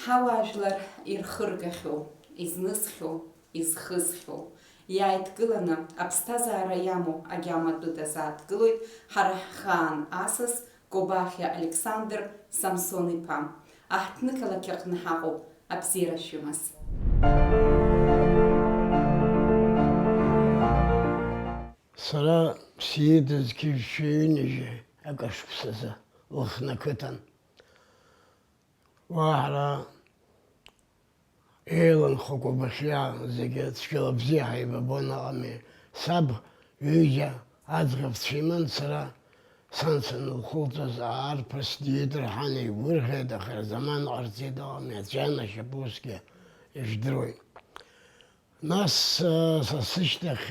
Ҳауаажәлар ирхыргахьоу, изнысхьоу, изхысхьоу, иааидкыланы аԥсҭазаара иамоу агьама тәы дазааҭгылоит ҳара ҳхаан асас Кобахьиа Александр Самсон-иԥа. Аҳҭнықалақь аҟны ҳаҟоуп, абзиара шәымаз. Сара сиедызгьы шәҩынҩажәи акашықәсазы Лыхны ақыҭан. Уа ҳара еиланхо Кобахьиа зегьы цәгьала бзиа ҳаибабон аҟами. Саб ҩыџьа аӡӷабцәа иман, сара сан санылхылҵыз арԥыс диеидырҳан игәырӷьеит, аха заман ҟарҵеит аҟами, аҵәан ашьапы усгьы ижәдыруеит. Нас са сышьҭахь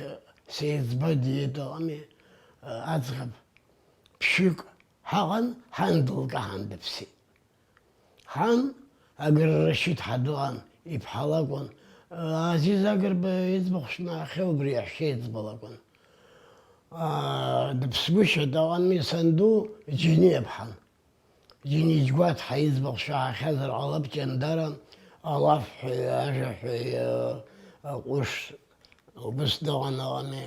сеиҵбы диит аҟами, аӡӷаб ԥшьҩык ҳаҟан, ҳан дылкаҳан дыԥсит. ҳан Агррашьыҭ ҳаду ан, иԥҳа лакәын. Азиз Агрба иӡбахә шнаахьоу убри аҳәшьа иӡба лакәын. Дыԥсгәышьеит аҟами, санду џьини иԥҳан. џьини џьгәаҭҳа иӡбахә шәаахьазар ҟалап, ҷандара, алафҳәаҩ, ажәаҳәаҩ, аҟәыш убыс дыҟан аҟами.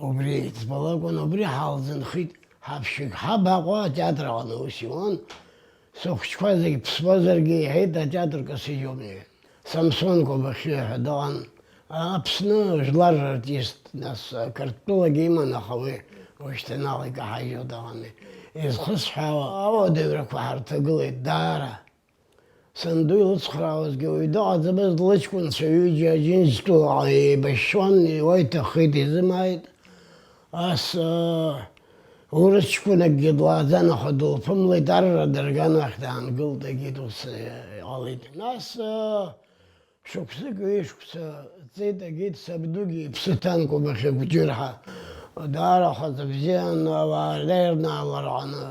Убри иӡба лакәын, убри ҳалзынхит ҳаԥшьҩык. Ҳабаҟәа атеатр аҟны ус иуан. Сыхәҷқәа зегьы ԥсуазаргьы иҳәеит, атеатр касыжьуам иҳәеит. Самсон Кобахьиа ҳәа дыҟан. Аԥсны жәлар артист, нас Қырҭтәылагьы иман, аха уи уажәшьҭанала икаҳажьуа дыҟами. Изхысҳәаауа ауадаҩрақәа ҳарҭагылеит даара. Санду илыцхраауазгьы уаҩ дыҟаӡамызт, лыҷкәынцәа ҩыџьа Џьынџьтәылаҟа еибашьуан, уа иҭаххеит, изымааит. Ас урыс ҷкәынакгьы длааӡан, аха дылԥымлеит, арра дырган ахь даангылт, егьит ус иҟалеит. Нас шықәсык ҩышықәса ҵит, егьит сабдугьы иԥсы ҭан Кобахьиа Гәџьырҳа. Даара хаҵа бзиан, ауаа реернааларҟаны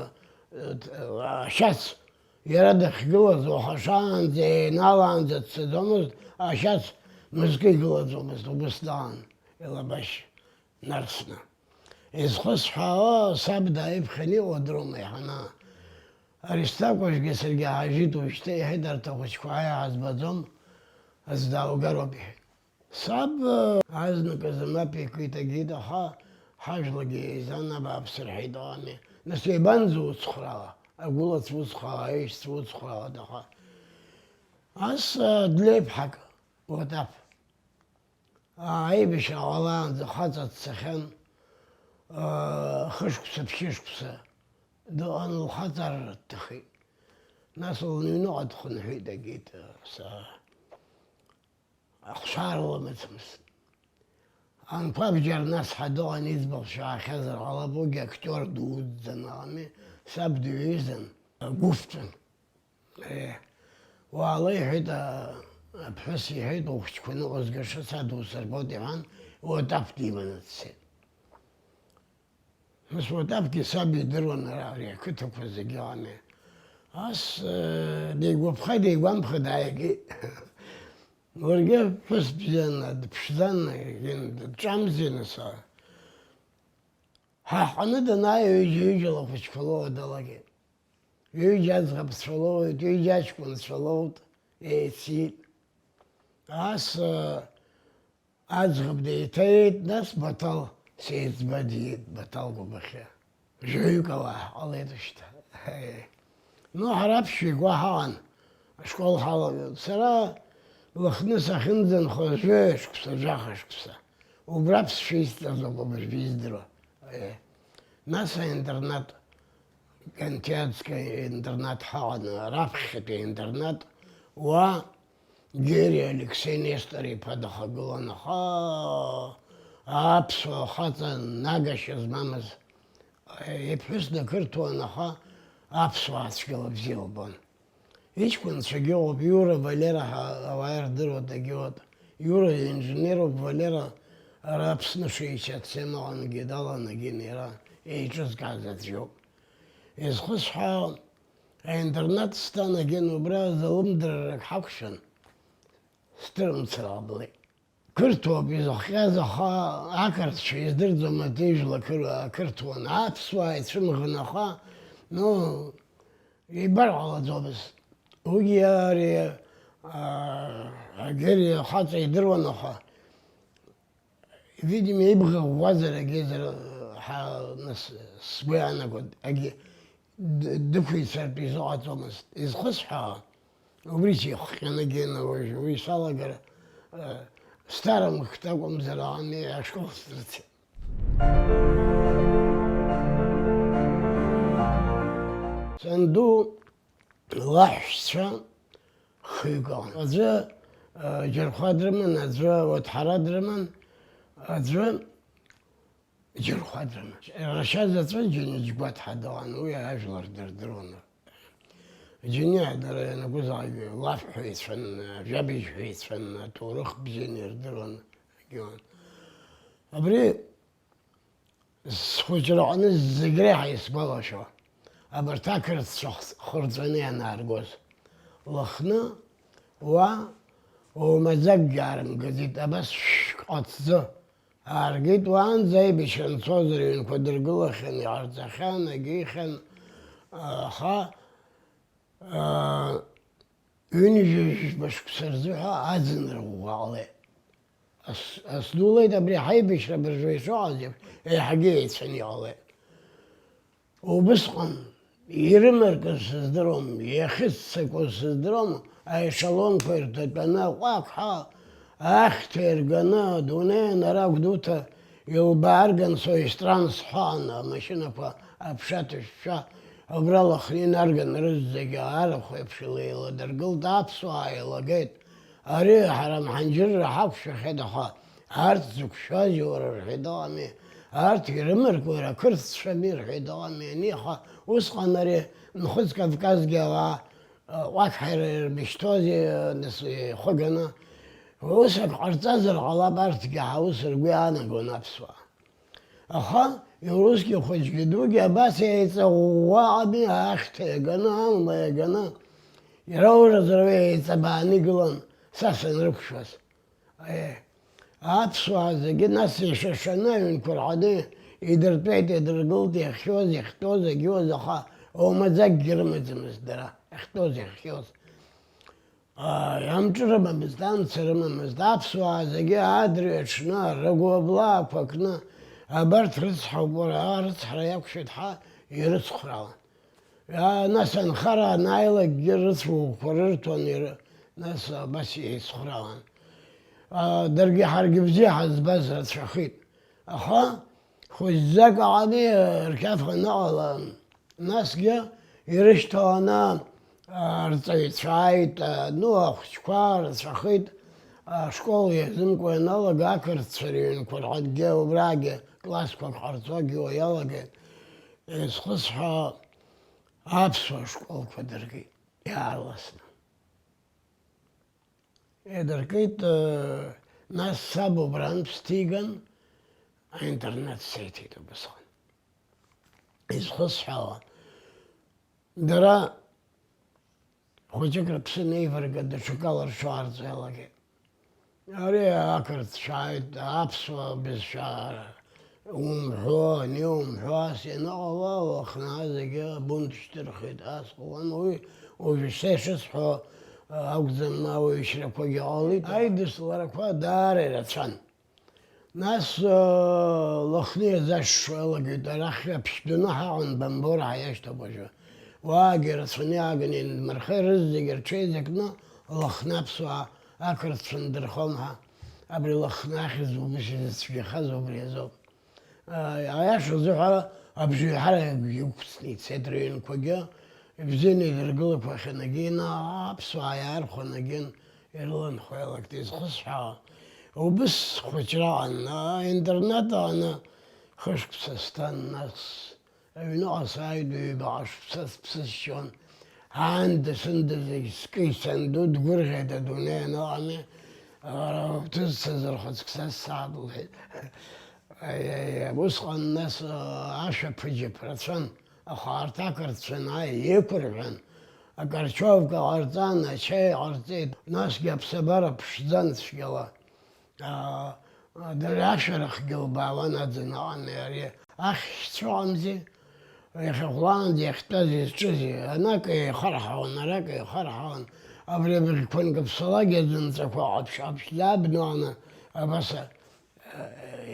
ашьац иара дахьгылаз, уаха шаанӡа еинаалаанӡа дцаӡомызт, ашьац мызкы игылаӡомызт, убыс дыҟан, илабашь нарсны. Изхысҳәаауа саб дааиԥхьан иҟоу дроума иҳана. Аристақәашьгьы саргьы ҳажит уажәшьҭа, иҳәеит, арҭ ахәыҷқәа ҳаибаӡом, аӡә дааугароуп иҳәеит. Саб азныказ мап икит, егьит, аха ҳажәлагьы еизан, абааԥс рҳәеит аҟами. Нас еибанӡоу уцхәраауа? Агәылац уцхәраауа, аишьцәа уцхәраауа, аха. Ас длеиԥҳак уатаԥ. Аибашьра ҟалаанӡа хаҵа дцахьан. Хышықәса, ԥшьышықәса дыҟан, лхаҵарра дҭахеит. Нас лыҩныҟа дхынҳәит, егьит, ахшара лымаӡамызт. Анқәабџьар насҳа дыҟан, иӡбахә шәаахьазар ҟалап, уигьы актиор дуӡӡан аҟами. Саб дыҩеизан, гәыфҭәын. Уаала иҳәеит, аԥҳәыс иҳәеит, ухәыҷқәа ныҟәызгаша садусырбот иҳәан, уатаԥ диманы дцеит. Нас уатаԥгьы саб идыруан ари ақыҭақәа зегьы аҟами. Ас деигәаԥха, деигәамԥха дааигеит. Уаргьы аԥҳәыс бзиан, дыԥшӡан, дҿамзи, нас. Ҳаҳҟны данааи ҩыџьа-ҩыџьала ахәыҷқәа лоуа далагеит. Ҩыџьа аӡӷабцәа лоуит, ҩыџьа аҷкәынцәа лоут, еицит. Ас аӡӷаб деиҭаиеит, нас Баҭал сеиҵбы диит, Баҭал Кобахьиа. Жәаҩык ауаа ҳҟалеит уажәшьҭа. Ну, ҳара ԥшьҩык уа ҳаҟан, ашкол ҳалагеит. Сара Лыхны сахьынӡанхоз жәа-шықәса, жәаха-шықәса. Убра ԥсшәа исҭазоуп, абыржәы издыруа. Нас аинтернат, Кантиадскаи интернат ҳаҟан, раԥхьатәи интернат, уа Гери Алексеи Нестор-иԥа дахагылан, аха аԥсуа хаҵа нагашьа змамыз. Иԥҳәыс дақырҭуан, аха аԥсуаа цәгьала бзиа лбон. Иҷкәынцәагьы ыҟоуп, Иура, Валера ҳәа ауаа ирдыруа дагьыҟоуп. Иура инженеруп, Валера ара Аԥсны шеичатсем аҟангьы даланагин иара еиҿызкааз аӡәоуп. Изхысҳәаауа, аинтернат станагин, убра залымдаррак ҳақәшәан, сҭырымцар ҟаблеит. Қырҭуоуп изыхҟьаз, аха ақырҭцәа издырӡом атыжәла ақырҭуан. Аԥсуаа ицәымӷын, аха, ибар ҟалаӡомызт. Уигьы ари أجري خاطر يدرون أخا видимо يبغى وزر جزر نس سبوع أنا قد أجي دفي سر بيزات ومس إز خصها وبريشي خينا جينا ويصلا جرا ستارم كتابهم زرعني أشكو سترتي صندوق وحشة خيقان أزا جرخا درمن أزا وتحرا درمن أزا جرخا درمن رشاد أزا جيني جبات حدوان ويا أجلر دردرون جيني عدر أنا قزاي لاف حويت فن جابي حويت فن تورخ بجيني يردرون جوان أبري سخوجران الزقريح يسبلا شو أبرتاكر شخص خرزاني أنا أرجوز لخنا ومزق جارم قديت أبس أتص أرجيت وان زي بيشن صدرين قدر قلخن يعرضخن أجيخن خا ينجش باش كسرزوها أزن روح عليه أصدولي دبري حي بيشرب رجوي شو عزيب إيه حقيقة سني عليه وبسقن يرمر كسدرهم يخس كسدرهم أي شلون كرت أنا واقحة أختر جنا دونين راك دوتا يوبارجن سوي ستران صحانا ماشينا فا أبشات الشا أبرال خلين أرجن رزق عارف يبشلي درقل دابسواي لقيت أري حرام حنجر حفش خدخا هارت زك شاجي ورا الحضامي هارت يرمر كورا كرت شمير حضامي نيخا وسقا نري نخذ كافكاز جوا واكحر بشتوزي نسي خجنا وسق عرتزر على بارتك حوسر بيانا قونا بسوا أخا يروسكي خوش جدوجي بس يتسوى عبي أختي جنا ما جنا يرور زروي يتبعني قلن ساسن ركشوس أبسوا زي ناس يششنا ينكر عادي يدر بيت يدر قلت يخشوز يختوز يجوز أخا ومزقر مزمزدرا اختوز يخشوز يمجر مزدان سر مزداب سوا زي أدري شنا رجوا بلا فكنا أبرت رزح وبرا رزح رياك شدحا يرزح راون يا ناس انخرا نايلك جرس وفررتون ناس بس يسخراون درجي حرق بزيح بزرة شخيط أخا خزاق عادي ركاف نقل ناس جا يرشتونا رتيت شايت نوخ شكوار شخيط شكول يهزم كوين الله قاكر تسرين كل عد جا وبراجة كلاس كل حرطوكي ويلا جا يسخصها أبسوا شكول فدركي يا الله سنا دركيت ناس سابو براند ستيغن انترنت سيتي بسخن يسخصها درا خوشكر بسني فرق قد شكال شعر زيلك أري أكرت شايد أبسوا بالشعر ومحوا نيوم حواسي نغوا وخنا زيجا بونتشتر خيد أسقوان وفي صحو أقزم ما ويشرب وجعالي أيدس ورقوا داري رتشان ناس لخني زش لقيت رخي بشدناها عن بمبور عيش تبوجو واجر صني أغني المرخي رزق رشيزكنا لخنا بسوا أكرت صندرخومها أبري لخنا خز ومشي في خز وبريزو عياش زحرة أبجي حرق يوكسني تسدرين كوجا بزيني الرجل فخناجينا بسوا عيار خناجين يرلن خوالك تيز خصحة وبس خشران إنترنت أنا خشك بسستان ناس أبينا أصايد بعش بسشون عند سند سكي سندود قرغة دوني نعمة تزر خصك سعد بس الناس عاشا في برسن أخار تاكر صناعي يكرهن أكر شوف كعرضان شيء عرضي ناس جاب سبارة بشدان شجوا دراشرخ جوبا وانا زنان ياري أخ شو عمزي يخلان دي يختزي شزي هناك يخرحون هناك يخرحون أبري بالكون قبصلا جدًا تقوى عبش لا بنوانا بس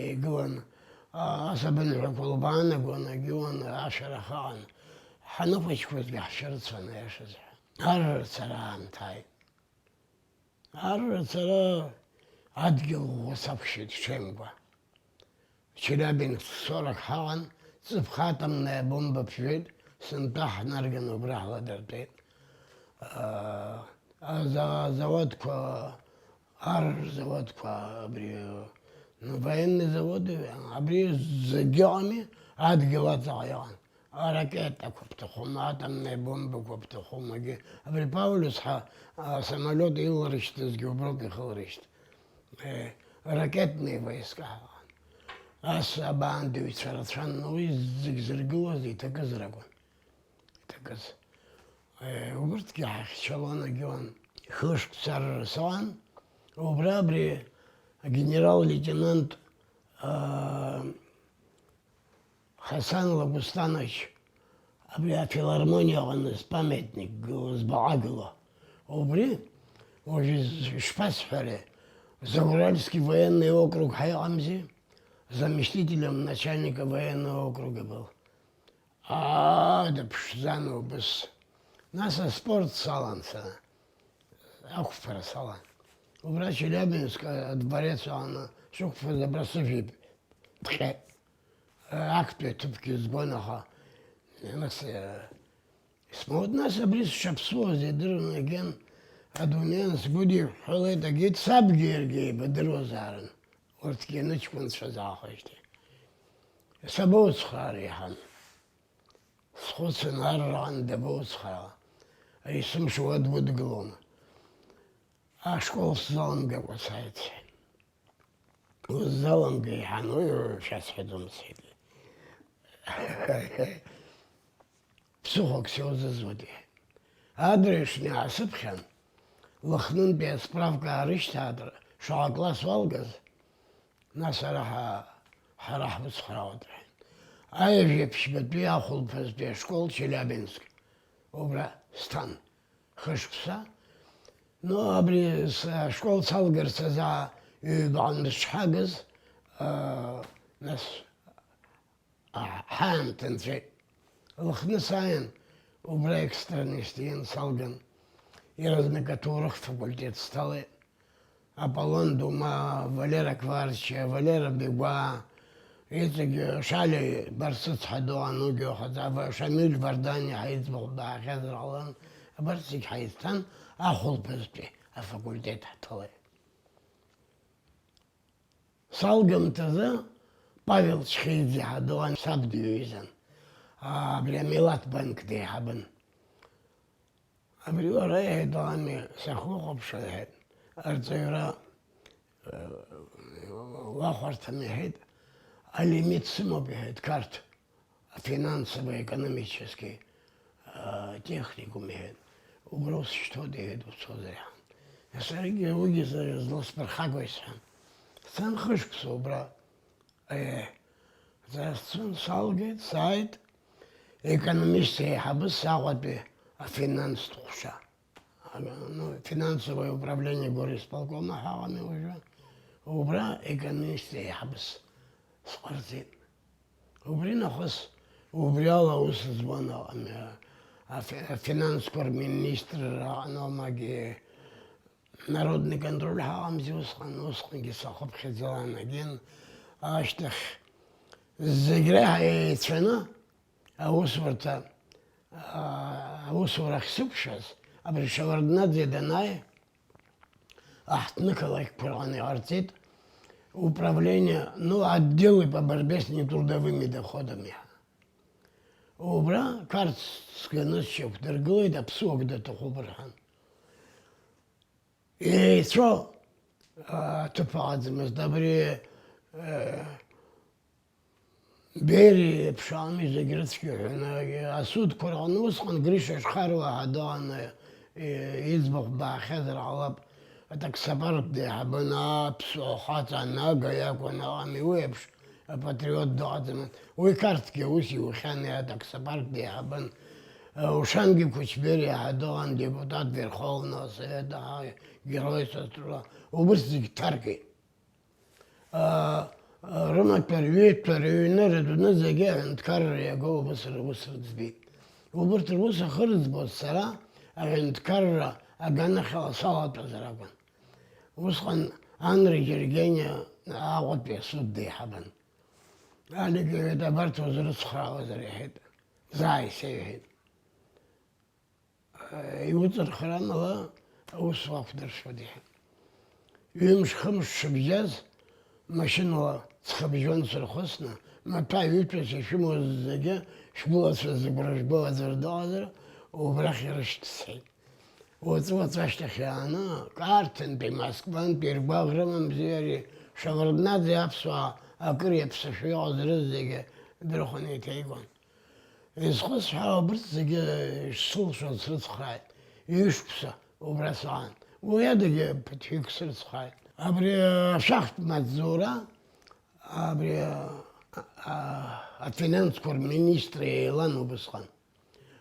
يقولون أسبن القلبان يقولون 10 خان حنفش كوت قحشرت سنة يا شزح هر سلام تاي هر سلام عدقل وصفشت شنبه شلابين صورك حان صف خاتم بومب بفيد سنتاح نرجن وبرحلة درتين زودك زودك أبري نبين زود أبري زجامي عاد قوات عيان ركيت كبتخوم عتم بومب كبتخوم جي أبري باولوس سمالوت يلرشت زجبروك خلرشت ركيتني ويسكها أسا باندي ويتفرطشان ويزرقوا زي تقزرقون تقز وبرت كيح شلون جوان خشك سر سوان وبرابري генерал лейтенант Хасан Лагустанович абря филармония он с памятник с Багало обри уже шпасфере Зауральский военный округ Хайамзи заместителем начальника военного округа был. Да пшзану без нас спорт саланца, ахфер салан. У врача Челябинска дворец он шук забросив акту тупки сбонаха. Нас смог нас обрис шапсо зедрон ген адунен сгуди холета гит сабгерги бедрозарен. ورتكي نشكون شزاخشتي سبوس خاريحان سخوص نهر عند بوس خا اي سمش ود قلوم اشكول الظلم قبل سايت والظلم قيحان ويشاس حدهم سيدي بسوخك سيوز الزودي ادريشني عسبخن لخنون بيسبرافك عرشت هادر شو عقلاس والقز ناس راح بس خراوت أيه بشبت بيا خل فز بيا شكول شلابينسك وبرا ستان خشكسا نو أبري شكول سالجر سزا يبعن مش حاجز ناس حام تنتري الخنساين وبرا إكسترانيستين سالجن يرزمك تورخ فقلتيت ستالي Аполлон Дума, Валера Кварча, Валера Беба, эти шали барсыц хадуан угё хазава, Шамиль Вардани хайз болда, хазыр алан, барсик хайзтан, ахул пызпи, факультет хаталы. Салгам тазы, Павел Чхейзи хадуан сабдию изан, бля Милат банк дейхабын. Бля рэй дами сахух обшалхет. أرجع وآخرت مهد الليميت سمو بهد كارت فинансово экономический технику мехед уброс что дед усозя я сарги уги злос перхагойсан сан хышк собра за сон салгет сайт экономисте хабс сагват финанс туша финансовое управление горисполкома хавами уже убра экономисты хабс сквартит убри нахос убряла усзвона финанс министр номаги народный контроль хавам зюсхан усхан гисахоб хизалан аген аштах зигреха и цена усворта усворах супшас أبري شوردنا زيدناي أحتنكلا كبراني артит управление, отделы по борьбе с нетрудовыми доходами. Убра картская ночев торгует, да псок да тухубрахан. И что? Тупадзимас добре бери пшами за грецкий, а суд куранус, он гриша шхарва гадан يذبح بخضر علب أتك سبرت دي حبنا بسوحات الناقة يكون عامي ويبش الباتريوت دعت من ويكارت كيوسي وخاني أتك سبرت دي حبن Ушанги Кучбери, Адоан, депутат Верховного Совета, Герой Сотруда, убырсик тарки. Рома первинер, это заге, анткар яго убыср дзби. Убыртыр буса хырыз боссара, анткар агана халасала тазараган. Усхан Анри Гергения агот суд дихабан. Алик это барт вазрус хравазрихит. Зай севихит. يوتر خلنا لا وصف درش بديها يمش خمس شبجاز ماشين لا تخبجون سرخصنا ما تعيط بس شو مزجة شو بوصف زبرش بوزر دادر وبرخي رشت السعي وتوصفت خيانة كارتن بمسكبان بيرباغرم مزيري شغلنا ذي أبسوا أقري بس شو عذر الزجة درخني تيجون إسقاط حابرت زي الصوص صرت خاي يشبسه وبرسان ويدق بتحيك صرت خاي أبري شخص متزورة أبري الفينانس كور مينيستري لانو بسخن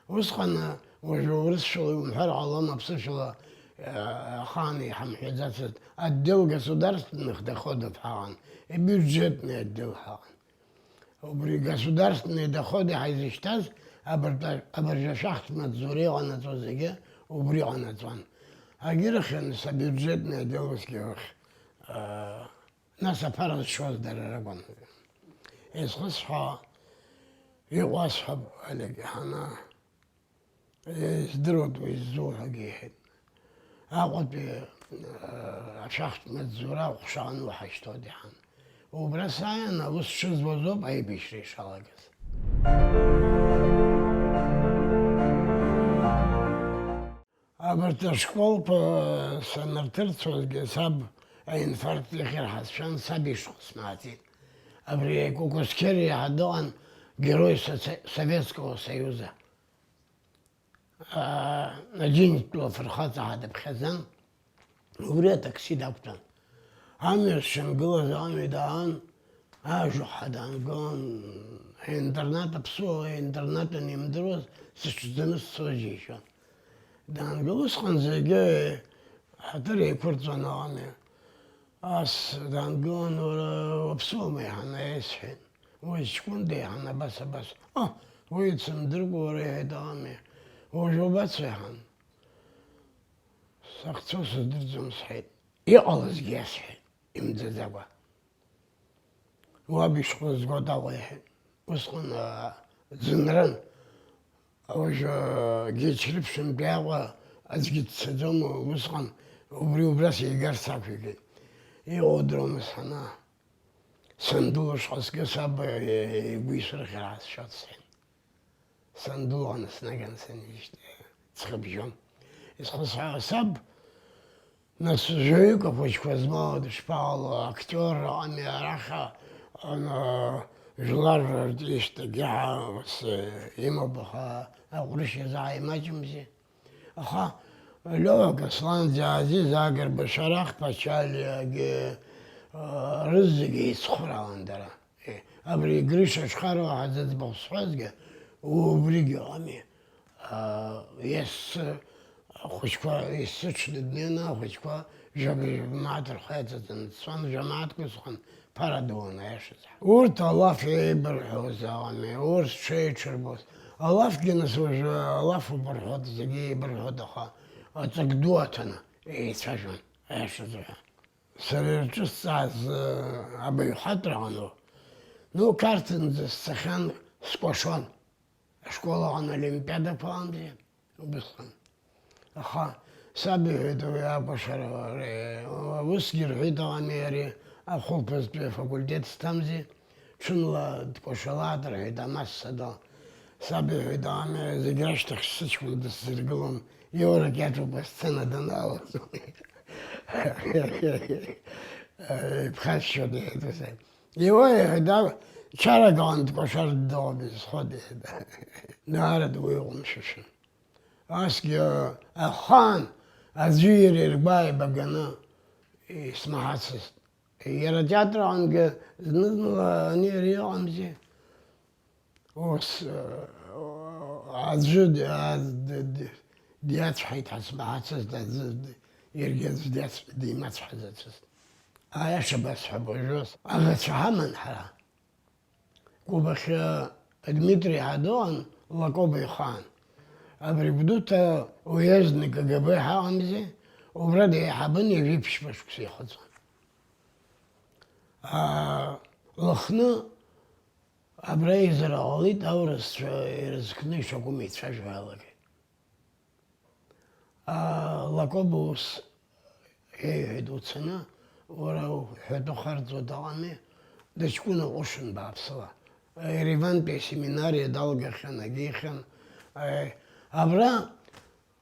وسخن وجورس شو محر على نفسه شو خاني حمحيزات الدول государственных доходов حان бюджетные отдел حان وبري государственные доходы حيزشتاز أبرج شخص متزوري وانا توزيجي وبري وانا توان أجيرخ نسا بيوجدنا دولس كيوخ ناسا فرز شوز در ربان إسخصها يواصحب عليك حنا يزدرود ويزور حقيحد أقعد بشخص متزورا وخشان وحشتو دي حان وبرساينا وس شوز وزوب أي بيشري شالاقز أبرت شكول سنرترتسوز ساب أين فرق لخير حسشان سابي شخص ماتي أبري كوكوسكيري عدوان герой Советского Союза. نجين تلو فرخات هذا بخزان وريت أكسيد أبطن عامر شنقوز عامي دان أجو حدان قون إنترنت بسو إنترنت نيمدروز سشتنس سوجيشان دان قوس خان زيجي حتري كورتزان عامي أس دان قون وبسو ميحنا يسحن ويشكون دي حنا بس ويتسم درقو ريحي دامي وجوبات سيحن ساقتوس درزم صحيت يقلز جاسحي امدزاقا وابيش خلص قودا ويحن وسخن زنران اوش جيت شلبشن بياغا ازجيت سدوم وسخن وبريو براسي يقار ساقفي يقودرو مسحنا صندوق حسك سب بيسر خلاص شاطسين صندوق أنا سنجان سنيش تخبجون إسخص سب ناس جيك أفوش كوزما دشبال أكتور أمي راخا أنا جلار ديش تجاه بس يما بخا أقولش زاي ما جمزي أخا لو قصلان جازي زاقر بشرخ بشالي رزقي صخرة عندنا أبري قريش أشخارو عزيز بخصوص وبريجي عمي يس خوشكوا يسوش لدنينا خوشكوا جابي جماعة الحياة صان جماعة كسخن بارادونا يشز ورت الله في برحوز عمي ورت شيء شربوس الله في جنس وجه الله في برحوز زقي برحوز خا أتقدوتنا يتفاجئون يشز سريرتش أبي حضر عنه نو كارتن السخان سكوشون شكولا عن الأولمبيادا فلان دي وبسخن أخا سابي هيدو يا بشر وسجر هيدو أميري أخو بس بفاكولتيت ستامزي شنو تكوشلاتر هيدا مسدا سابي هيدو أميري زجرش تخشش ولد السرقلون يورا كاتو بس سنة دناو بخش شده دوسته یه دا چرا گاند کشار دا بیز خودی نهار دوی قمششن اسکی خان از جویر اربای بگنا اسمه حسست یرا جاتر آنگه نزنو نیری آمزی ус аӡәы диацәҳаиҭҳасмаҳацыз иаргьы аӡә димацәҳаӡацызт. Аиаша басҳәап уажәы, аӷацәа ҳаман ҳара. Кәыбахьы Дмитри ҳадоуан Лакоба ихаан. Абри Гәдоуҭа уездный КГБ ҳаҟамзи, убра деиҳабын ижәиԥшьба шықәса ихыҵуан. Лыхны абра еизара ҟалеит, аурысцәа ирызкны ишакәым еицәажәо иалагеит. Лакоба ус иеиҳәеит, уцаны, уара ҳәатәы харҵуа дыҟами, дыҷкәына ҟәышын бааԥсыла. Еревантәи асеминариа далгахьан, агеихьан. Абра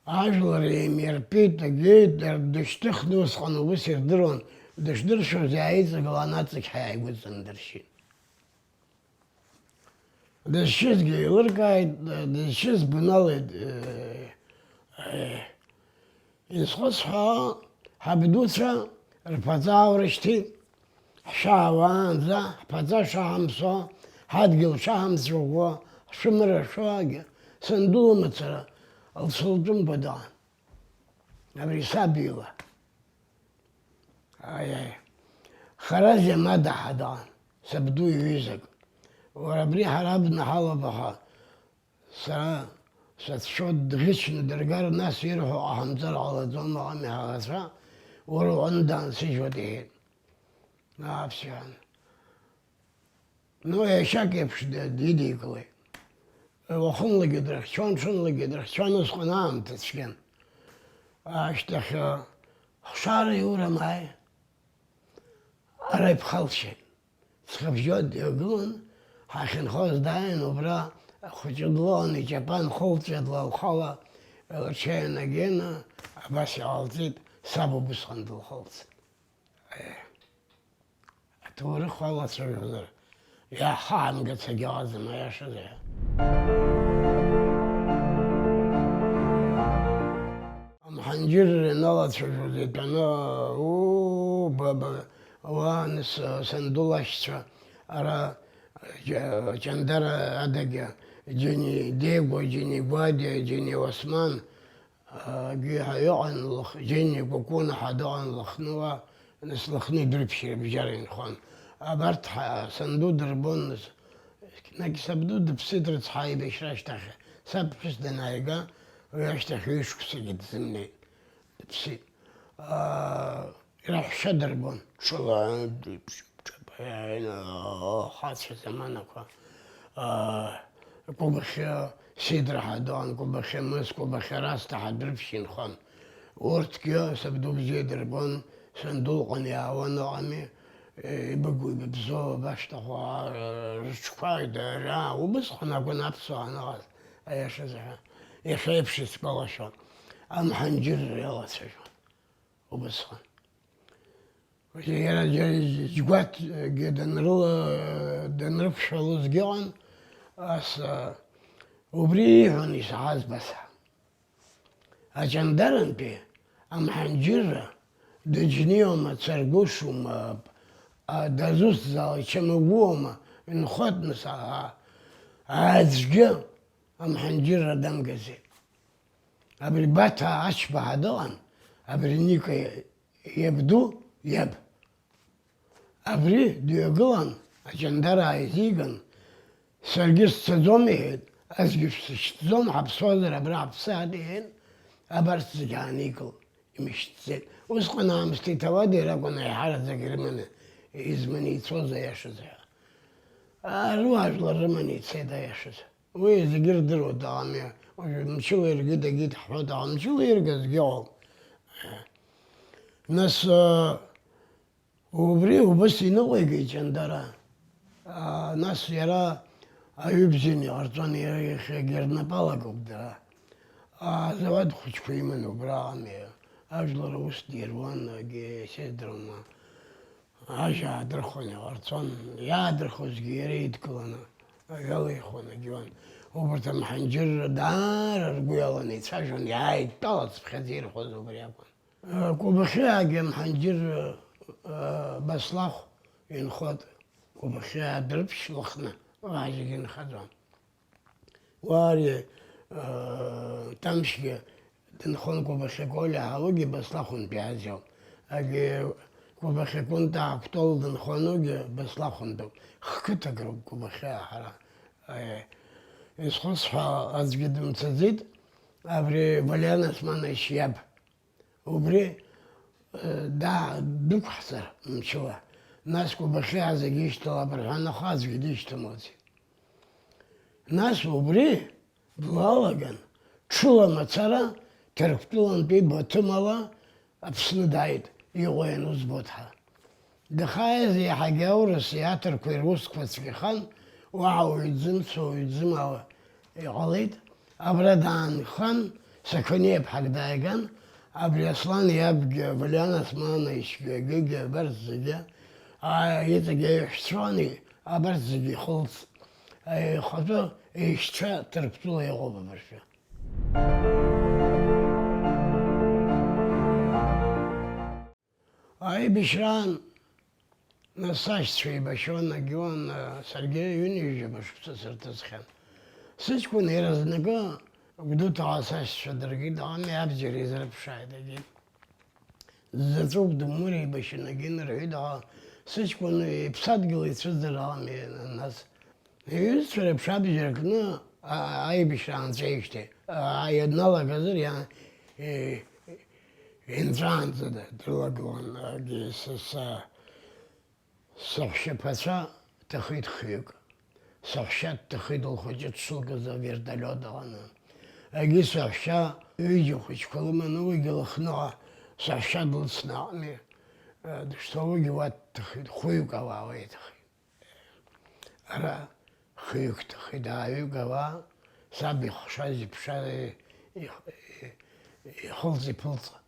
ажәлар еимиртәеит, агеит, дышьҭыхны усҟан ус ирдыруан, дышдыршоз иааиҵагылан аҵықьҳәа иааигәыҵандыршьит. Дызшьызгьы еилыркааит, дызшьыз бналеит. Изхәыцҳәа ҳабдуцәа рԥаҵа аурышьҭит, ҳшаауаанӡа, ҳԥаҵа шаҳамсуа, ҳадгьыл шаҳамцәаӷәӷәа, ҳшымрашәогьы, санду лымацара лцәылтәымкәа даан. Абри сабила. Харазиа Мадаҳа даан, сабду иҩызак. Уара абри ҳара абна ҳалабаха, сара сацәшәо дӷьычны дыргар, нас ирҳәо ҟаҳамҵар ҟалаӡом аҟами ҳаӷацәа, уара уҟны даансыжьуеит иҳәеит. Аԥсуан. Ну, иашьак еиԥш дидикылеит. Уахынлагьы дрыхьчон, ҽынлагьы дрыхьчон, усҟан аамҭа цәгьан. Ашьҭахь ҳшара иурамааи, ара иԥхалшьеит. Ҵхыбжьо дҩагылан, ҳахьынхоз дааин, убра хәыҷы длоуан, иҷапан хылҵәа длалхала, лҽеианагены, абас иҟалҵеит, саб убысҟан дылхылҵит. Аҭоурых алацәажәозар, иаҳхаамгац агьҟазам, аиашазы. Амҳанџьыр иналацәажәоз итәаны, уааныс санду лашьцәа, ара Ҷандара адагьы, Џьени Дегәа, Џьени Гәадиа, Џьени Осман, иҟан, Џьени Кәыкәынаҳа дыҟан Лыхнуа, нас Лыхны идырԥшьыр абжьара инхон. Абарҭ санду дырбон, наки сабду дыԥсит рыцҳа аибашьра ашьҭахь. Саб ԥҳәыс данааига, уи ашьҭахь ҩышықәсагьы дзымнеит, дыԥсит. Ираҳәшьа дырбон, ҽыла хацәа заманақәа. Кәыбахьы Сидраҳа дыҟан, Кәыбахьы Мыс, Кәыбахьы Расҭаҳа дрыԥшьа инхон. Урҭгьы сабду бзиа дырбон, санду лҟны иаауан ыҟами, ибыгу ибыбзоу башҭаху рыҽқәа дара, убысҟан акәын аԥсуаа аныҟаз, аиашазыҳәа. Иахьа еиԥш исгәалашәон, амҳанџьыр иалацәажәон, убысҟан. Иара џьгәаҭгьы данрықәшәалозгьы ыҟан, ас убри ииҳәон исаҳаз баса. Аҷандарантәи амҳанџьырра дыџьниоума, царгәышума, дазусҭзаала ичамагәыуама, инхәатәныс аӡәгьы амҳанџьырра дамгаӡеит. Абри Баҭа Ачбаҳа дыҟан, абри Ника иабду иаб. Абри дҩагылан, аҷандар ааизиган, саргьы сцаӡом иҳәеит, азгьы сышьҭӡом, ҳаԥсуазар абра ҳаԥсаат иҳәеит, абарҭ зегьы ааникылт, имышьҭӡеит. Усҟан аамсҭа иҭауада ракәын аиҳараӡак ирыманы изманы ицоз аиашазыҳәа. Руаажәлар рыманы ицеит аиашазы. Уи зегьы ирдыруа дыҟами, мчыла иркит агьит ҳҳәоит, мчыла иргазгьы ыҟоуп. Нас убри убыс иныҟәигеит Ҷандара. Нас иара аҩыбзианы иҟарҵон, иахьагьы рнапалагоуп дара. Азауад хәыҷқәа иман убра ыҟами, ажәлар аус дируан, сеидрума. Ажьа аадырхуан иҟарҵон, иаадырхозгьы иара идкыланы, иалихуан агьуан. Убарҭ амҳанџьырра даара ргәы иаланы ицәажәон, иааидтәалац ԥхьаӡа ирҳәоз убри акәын. Кәыбахьыаагьы амҳанџьыр Баслахә инхот, Кәыбахьыаа дрыԥшь Лыхны, уаа зегьы инхаӡон. واري تمشي تنخون كوبخيكولي هالوجي بسلاخون بيعزيو أجي كوبخيكون تا كتول دنخونوجي بسلاخون دو خكتا قرب كوبخيا حرا إسخصها أزجد تزيد أبري بليانا اسمنا الشياب وبري دا دوك حصر مشوا ناس كوبخيا زجيش تلا برهانا خاز جديش تموتي ناس وبري بلاлаган чула мацара терктулан би ботмала абснудаид иоен узботха дхайз я хагеурс я терквирус квацхан вау идзмцо идзмала игалид абрадан хан саконеб хагдайган абриаслан ябге валяна смана ишге барзга يتجي حصاني أبرزي خلص خاطر إيشتا تركتوا يغوب برشا بشران نصاش شوي بشون نجون سرجي يونيجي باش تسرتسخن سيكون يرزنقا بدو تعاساش شدرقي دعامي أبجري زرب شايدة جيب زتوب دموري باش نجين رعيدها سيكون بصدق يتصدر عامي الناس يسفر بشابي جركنا أي بشران زيشتي أي نالا قدر يعني إنسان زده دلقون جيسس صحشة بسا تخيد خيوك صحشة تخيد الخجة سوق زغير دلود غانا أجي صحشة يجي خش كلمة نوي لخنوع صحشة دلصنعمي دشتوي جوات تخيد خيوك أواوي تخيد أرى خيوك تخيد عيوك أوا سابي خشازي بشازي يخلصي بلطة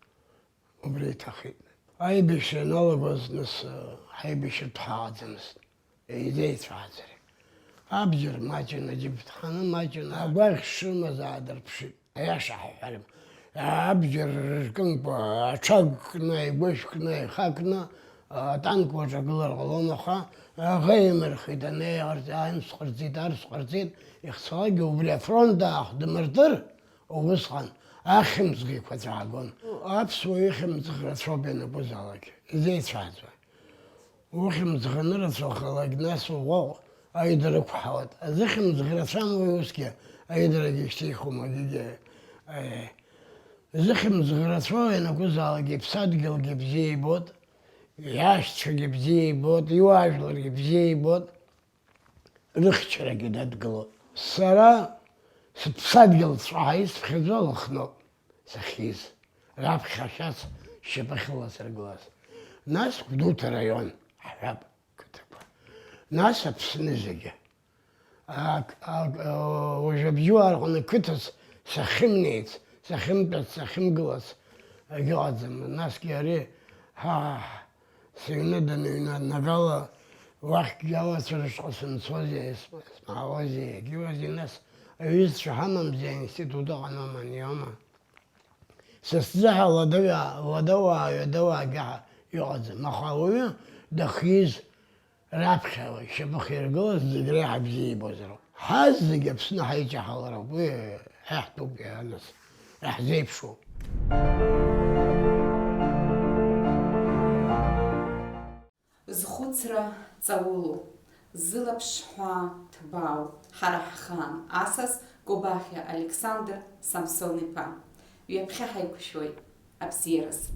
وبريت أخي أي بيش نالغوز نس هاي بيش تحاضنس يديت فازري أبجر ماجنا جبت خانا ماجنا أبغى شو مزادر بشي أيش حرم أبجر كنبا أشقنا يبشكنا خاكنا تانك وشغلر غلونا خا غيمر خدنا أرزان سقرزيد أرزقرزيد إخصاج وبلا فروندا أخد مردر وبسخن أخمس غيك فتراغون أبسوي خمس غرس ربنا بوزالك زيت فازوا وخمس غنرس وخلاق ناس وغو أيدرك حوات أزي خمس غرسان ويوسكي أيدرك يشتيخو مجيجي أزي خمس غرسان أنا بوزالك بصدق الجبزي بود ياشتش الجبزي بود يواجل الجبزي بود رخشرة كده تقلو الصراحة تصدق صحيح خذوا الخنو سخيز راب خشاس شبه خلاص الجلاس ناس بدوت ريون حراب كتب ناس بسنزجة وجبجوار قلنا كتس سخمنيت سخمت سخم جلاس جازم الناس كيري ها سيندنا نقلا واحد جواز رشقة سوزي اسمع وزي جوازي ناس أيش شحنم زين ستودا أنا من يوما سستزح لدوا يدوا جا يعز مخاوي دخيز رابخة شبخ يرجوز زجري حبزي بوزرو حاز جبسنا حيجي حضر أبوي ححتو بيها ناس أحزيب شو زخوترا تاولو زلبش حوا تباو حرح خان أساس قباخي ألكسندر سامسوني با ويبخي حيكو شوي أبسيرس